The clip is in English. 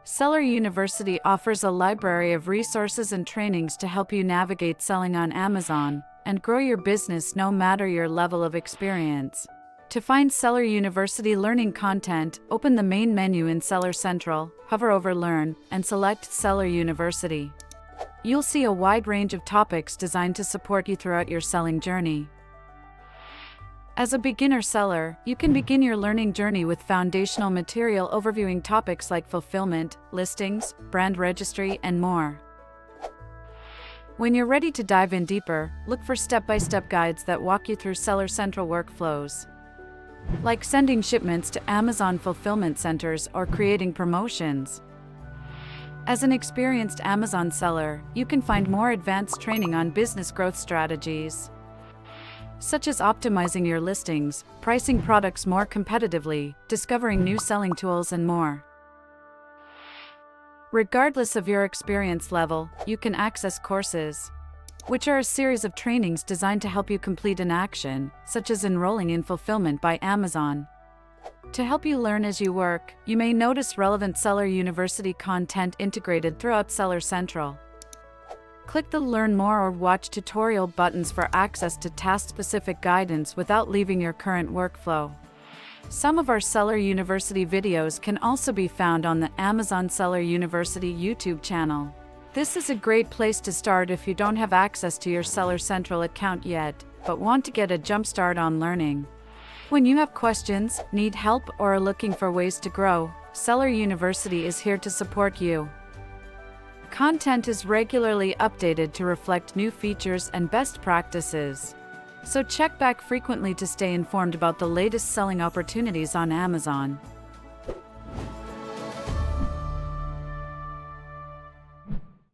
Seller University offers a library of resources and trainings to help you navigate selling on Amazon and grow your business no matter your level of experience. To find Seller University learning content, open the main menu in Seller Central, hover over Learn, and select Seller University. You'll see a wide range of topics designed to support you throughout your selling journey. As a beginner seller, you can begin your learning journey with foundational material overviewing topics like fulfillment, listings, brand registry, and more. When you're ready to dive in deeper, look for step-by-step guides that walk you through Seller Central workflows, like sending shipments to Amazon fulfillment centers or creating promotions. As an experienced Amazon seller, you can find more advanced training on business growth strategies, such as optimizing your listings, pricing products more competitively, discovering new selling tools, and more. Regardless of your experience level, you can access courses, which are a series of trainings designed to help you complete an action, such as enrolling in Fulfillment by Amazon. To help you learn as you work, you may notice relevant Seller University content integrated throughout Seller Central. Click the Learn More or Watch Tutorial buttons for access to task-specific guidance without leaving your current workflow. Some of our Seller University videos can also be found on the Amazon Seller University YouTube channel. This is a great place to start if you don't have access to your Seller Central account yet, but want to get a jump start on learning. When you have questions, need help, or are looking for ways to grow, Seller University is here to support you. Content is regularly updated to reflect new features and best practices, so check back frequently to stay informed about the latest selling opportunities on Amazon.